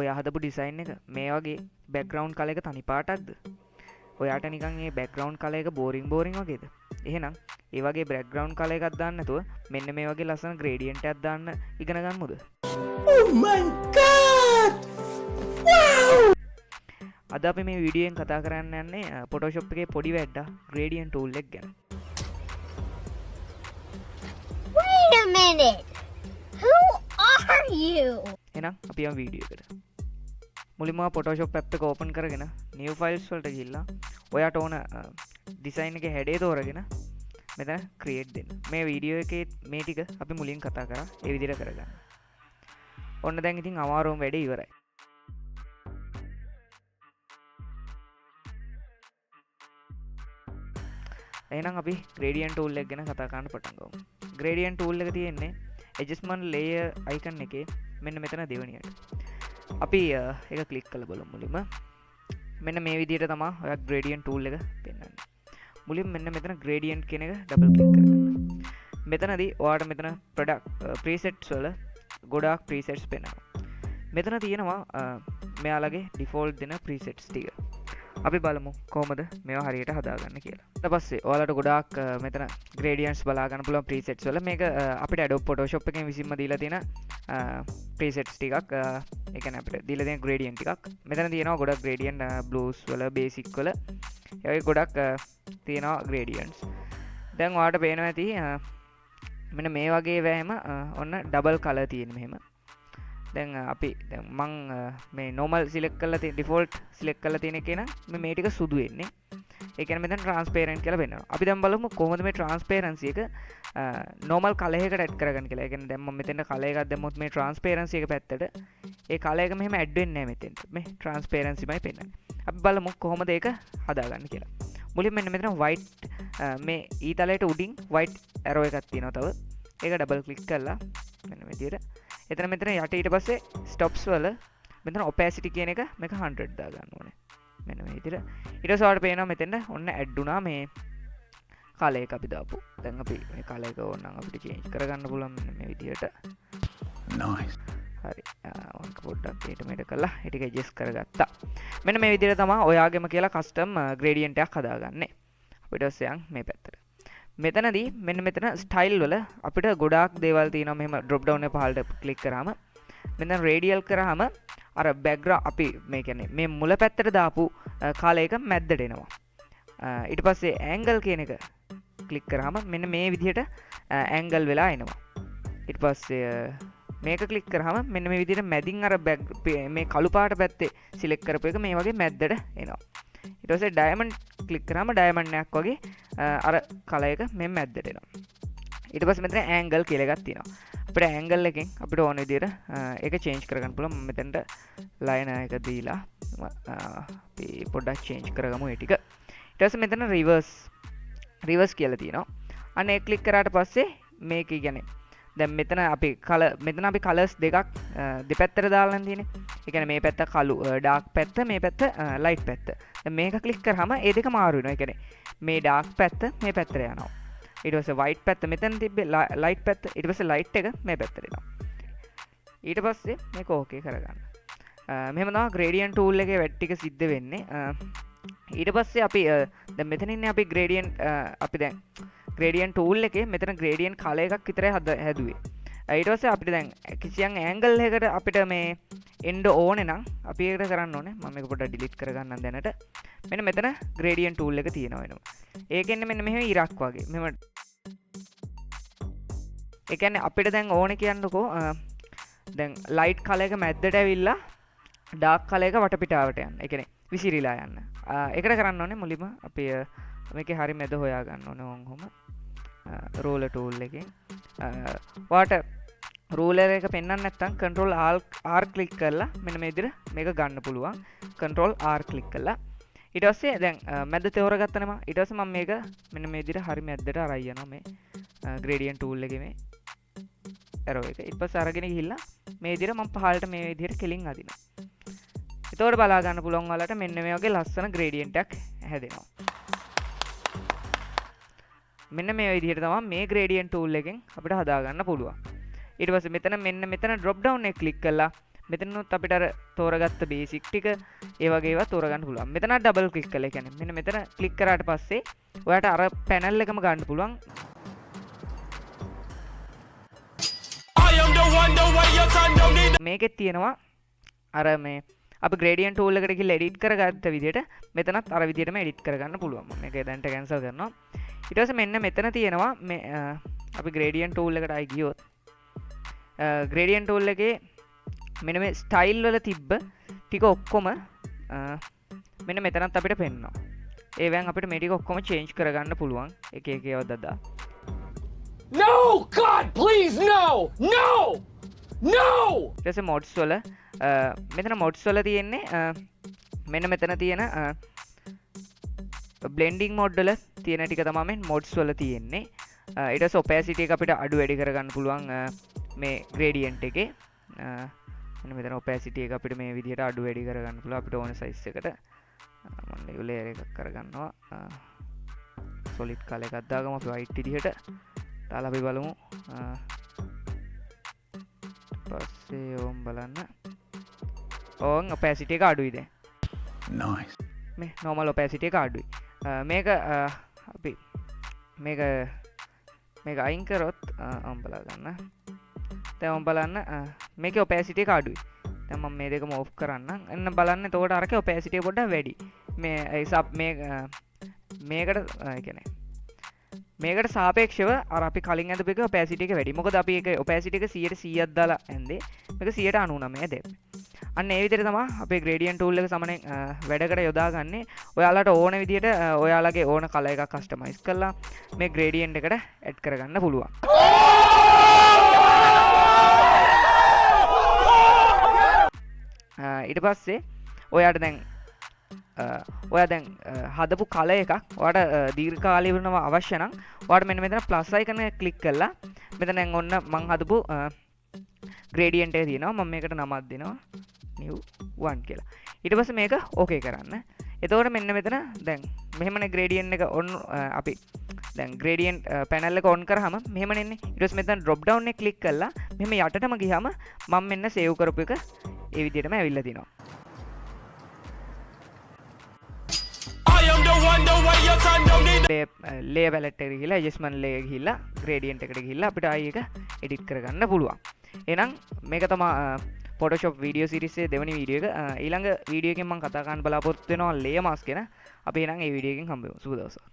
ඔයා හදපු ඩිසයින් එක මේ වගේ බෑග්ග්‍රවුන්ඩ් කලර් එක තනි පාටක්ද? ඔයාට නිකන් මේ බෑග්ග්‍රවුන්ඩ් කලර් එක බෝරින් වගේද? එහෙනම් ඒ වගේ බෑග්ග්‍රවුන්ඩ් කලර් එකක් දාන්න නැතුව මෙන්න මේ වගේ ලස්සන ග්‍රේඩියන්ට් එකක් දාන්න ඉගෙන ගන්නමුද? Oh my god! Wow! අද අපි මේ වීඩියෝෙන් කතා කරන්න යන්නේ Photoshop එකේ පොඩි වැඩක් gradient tool එක ගැන. Wait a minute. Who are you? එහෙනම් අපි යමු වීඩියෝ එකට. මුලින්ම Photoshop app එක open කරගෙන new files වලට ගිහිල්ලා ඔයාට ඕන design එකේ හැඩය තෝරගෙන මෙතන create දෙන්න. මේ වීඩියෝ එකේ මේ ටික අපි මුලින් කතා කරා ඒ විදිහට කරගන්න. ඔන්න දැන් ඉතින් අමාරුම වැඩේ ඉවරයි. එහෙනම් අපි gradient tool එක ගැන කතා කරන්න පටන් ගමු. gradient tool එක තියෙන්නේ adjustment layer icon එකේ මෙන්න මෙතන දෙවෙනියට. අපි ඒක ක්ලික් කරලා බලමු මුලින්ම. මෙන්න මේ විදිහට තමයි ඔයා gradient tool එක පෙන්වන්නේ. මුලින් මෙන්න මෙතන gradient කියන එක ඩබල් ක්ලික් කරගන්න. මෙතනදී ඔයාට මෙතන product presets වල ගොඩාක් presets පෙන්වනවා. මෙතන තියෙනවා මෙයාලගේ default දෙන presets ටික. අපි බලමු කොහොමද මේවා හරියට හදාගන්න කියලා. ඊට පස්සේ ඔයාලට ගොඩාක් මෙතන gradients බලා ගන්න පුළුවන් presets වල මේක අපිට Adobe Photoshop එකෙන් විසින්ම දීලා තියෙන presets ටිකක් ඒ කියන්නේ අපිට දීලා තියෙන gradient ටිකක්. මෙතන තියෙනවා ගොඩක් gradient blues වල basic වල ඒ වගේ ගොඩක් තියෙනවා gradients. දැන් ඔයාලට පේනවා ඇති මෙන්න මේ වගේ වෑම ඔන්න double color තියෙන මෙහෙම. දැන් අපි දැන් මං මේ normal select කරලා තියෙන default select කරලා තියෙන එකේ නම් මේ ටික සුදු වෙන්නේ. ඒ කියන්නේ මෙතන transparent කියලා වෙනවා. අපි දැන් බලමු කොහොමද මේ transparency එක normal color එකකට add කරගන්න කියලා. ඒ කියන්නේ දැන් මම මෙතන color එකක් දැම්මොත් මේ transparency එක පැත්තට ඒ color එක මෙහෙම add වෙන්නේ නැහැ මෙතෙන්ට. මේ transparency මයි පෙන්නන්නේ. අපි බලමු කොහොමද ඒක හදාගන්න කියලා. මුලින් මෙන්න මෙතන white මේ ඊතලයට උඩින් white arrow එකක් තියෙනවා තව. ඒක double click කරලා මෙන්න මේ විදියට එතන මෙතන යට ඊට පස්සේ ස්ටොප්ස් වල මෙතන opacity කියන එක මේක 100 දාගන්න ඕනේ. මෙන්න මේ විදිහට. ඊට පස්සේ ඔයාලට පේනවා මෙතෙන්ද ඔන්න add වුණා මේ color එක අපි දාපු. දැන් අපි මේ color එක ඕනනම් අපිට change කරගන්න පුළුවන් මෙන්න මේ විදිහට. Nice. හරි. ඔන්ක පොඩ්ඩක් ඊට මෙහෙට කරලා ඒ ටික adjust කරගත්තා. මෙන්න මේ විදිහට තමයි ඔයාගෙම කියලා custom gradient එකක් හදාගන්නේ. අපිට පස්සේ යන් මේ පැත්තට. මෙතනදී මෙන්න මෙතන ස්ටයිල් වල අපිට ගොඩාක් දේවල් තියෙනවා. මෙහෙම drop down එක පහළට ක්ලික් කරාම මෙතන radial කරාම අර background අපි මේ කියන්නේ මේ මුල පැත්තට දාපු කාලය එක මැද්දට එනවා. ඊට පස්සේ angle කියන එක ක්ලික් කරාම මෙන්න මේ විදිහට angle වෙලා එනවා. ඊට පස්සේ මේක ක්ලික් කරාම මෙන්න මේ විදිහට මැදින් අර මේ කළු පාට පැත්තේ සිලෙක්ට් කරපු එක මේ වගේ මැද්දට එනවා. ඊට පස්සේ diamond ක්ලික් කරාම diamond එකක් වගේ අර කලර් එක මෙන්න මැද්දට එනවා. ඊට පස්සේ මෙතන angle කියලා එකක් තියෙනවා. අපිට angle එකෙන් අපිට ඕන විදිහට ඒක change කරගන්න පුළුවන්. මම මෙතනට line එක දීලා අපි පොඩ්ඩක් change කරගමු ඒ ටික. ඊට පස්සේ මෙතන reverse කියලා තියෙනවා. අන්න ඒක ක්ලික් කරාට පස්සේ මේක කියන්නේ දැන් මෙතන අපි colors දෙකක් දෙපැත්තට දාලා තියෙන්නේ. ඒ කියන්නේ මේ පැත්ත කළු dark පැත්ත මේ පැත්ත light පැත්ත. දැන් මේක ක්ලික් කරාම ඒ දෙක මාරු වෙනවා. ඒ කියන්නේ මේ dark පැත්ත මේ පැත්තට යනවා. ඊට පස්සේ white පැත්ත මෙතන තිබ්බේ light පැත්ත. ඊට පස්සේ light එක මේ පැත්තට එනවා. ඊට පස්සේ මේක okay කරගන්න. මෙහෙම තමයි gradient tool එකේ වැඩ ටික සිද්ධ වෙන්නේ. ඊට පස්සේ අපි දැන් මෙතන ඉන්නේ අපි අපි දැන් gradient tool එකේ මෙතන gradient color එකක් විතරයි හැදුවේ. ඊට පස්සේ අපිට දැන් කිසියම් angle එකකට අපිට මේ එන්න ඕනේ නම් අපි ඒකට කරන්න ඕනේ. මම මේක පොඩ්ඩක් delete කරගන්නම් දැනට. මෙන්න මෙතන gradient tool එක තියෙනවා වෙනවා. ඒකෙන්නේ මෙන්න මෙහෙම ඉරක් වගේ. මෙහෙම ඒ කියන්නේ අපිට දැන් ඕනේ කියන්නකෝ දැන් light color එක මැද්දට ඇවිල්ලා dark color එක වටපිටාවට යන්න. ඒ කියන්නේ විසිරීලා යන්න. ඒකට කරන්න ඕනේ මුලින්ම අපි මේකේ හරිය මැද හොයා ගන්න ඕනේ වොන්කොම roller tool එකෙන්. ඔයාට ruler එක පෙන්වන්න නැත්නම් control R click කරලා මෙන්න මේ විදිහට මේක ගන්න පුළුවන්. control R click කරලා ඊට පස්සේ දැන් මැද තෝරගත්තා නේම. ඊට පස්සේ මම මේක මෙන්න මේ විදිහට හරිය මැද්දට අරයි යනවා මේ gradient tool එකේ මේ arrow එක. ඊට පස්සේ අරගෙන ගිහිල්ලා මේ විදිහට මම පහළට මේ විදිහට කෙලින් අදිනවා. එතකොට බලා ගන්න පුළුවන් ඔයාලට මෙන්න මේ වගේ ලස්සන gradient එකක් හැදෙනවා. මෙන්න මේ විදිහට තමයි මේ gradient tool එකෙන් අපිට හදා ගන්න පුළුවන්. ඊට පස්සේ මෙතන මෙන්න මෙතන drop down එක ක්ලික් කරලා මෙතනොත් අපිට අර තෝරගත්ත බේසික් ටික ඒ වගේ ඒවා තෝරගන්න පුළුවන්. මෙතන ඩබල් ක්ලික් කළා. ඒ කියන්නේ මෙන්න මෙතන ක්ලික් කරාට පස්සේ ඔයාට අර පැනල් එකම ගන්න පුළුවන්. මේකෙත් තියෙනවා අර මේ අපි gradient tool එකට ගිහලා edit කරගත්ත විදිහට මෙතනත් අර විදිහටම edit කරගන්න පුළුවන්. මම මේක දැන්ට cancel කරනවා. ඊට පස්සේ මෙන්න මෙතන තියෙනවා මේ අපි gradient tool එකට ආයි ගියොත් gradient tool එකේ මෙන්න මේ style වල තිබ්බ ටික ඔක්කොම මෙන්න මෙතනත් අපිට පෙන්වනවා. ඒවෙන් අපිට මේ ටික ඔක්කොම change කරගන්න පුළුවන්. එක එක ඒවා දදා. No! God, please, no! No! No! ඊට පස්සේ mods වල මෙතන mods වල තියෙන්නේ මෙන්න මෙතන තියෙන blending mode වල තියෙන ටික තමයි මේ mods වල තියෙන්නේ. ඊට පස්සේ opacity එක අපිට අඩු වැඩි කරගන්න පුළුවන් මේ gradient එකේ. මෙන්න මෙතන opacity එක අපිට මේ විදිහට අඩු වැඩි කරගන්න පුළුවන් අපිට ඕන size එකට. මම new layer එකක් කරගන්නවා. solid color එකක් දාගමු අපි white විදිහට. දාලා අපි බලමු. පස්සේ ඕම් බලන්න. ඕන් opacity එක අඩුයි දැන්. Nice. මේ normal opacity එක අඩුයි. මේක අපි මේක අයින් කරොත් ඕම් බලා ගන්න. දැන් ඕම් බලන්න මේකේ opacity එක අඩුයි. දැන් මම මේ දෙකම off කරන්නම්. එන්න බලන්න එතකොට අරකේ opacity එක පොඩ්ඩක් වැඩි. මේ සබ් මේකට ඒ කියන්නේ මේකට සාපේක්ෂව අර අපි කලින් ඇඳපු එකේ opacity එක වැඩි. මොකද අපි ඒක opacity එක 100ක් දාලා ඇඳේ. මේක 99 දැම්මේ. අන්න ඒ විදිහට තමයි අපේ gradient tool එක සමනේ වැඩකට යොදාගන්නේ. ඔයාලට ඕන විදිහට ඔයාලගේ ඕන කලර් එකක් customize කරලා මේ gradient එකට add කරගන්න පුළුවන්. ඊට පස්සේ ඔයාට දැන් ඔයා දැන් හදපු කලර් එකක් ඔයාට දීර්ඝකාලීනව අවශ්‍ය නම් ඔයාට මෙන්න මෙතන ප්ලස් අයිකන් එක ක්ලික් කරලා මෙතන දැන් ඔන්න මම හදපු gradient එක තියෙනවා. මම මේකට නමක් දෙනවා new 1 කියලා. ඊට පස්සේ මේක okay කරන්න. එතකොට මෙන්න මෙතන දැන් මෙහෙමනේ gradient එක on අපි දැන් gradient panel එක on කරාම මෙහෙමනේ එන්නේ. ඊට පස්සේ මෙතන drop down එක ක්ලික් කරලා මෙහෙම යටටම ගියාම මම මෙන්න save කරපු එක ඒ විදිහටම ඇවිල්ලා තිනවා. layer palette එකට ගිහලා adjustment layer ගිහලා gradient එකට ගිහලා අපිට ආයි එක edit කරගන්න පුළුවන්. එහෙනම් මේක තමයි Photoshop video series එකේ දෙවෙනි වීඩියෝ එක. ඊළඟ වීඩියෝ එකෙන් මම කතා කරන්න බලාපොරොත්තු වෙනවා layer mask ගැන. අපි එහෙනම් මේ වීඩියෝ එකෙන් හම්බ වෙමු. සුබ දවසක්.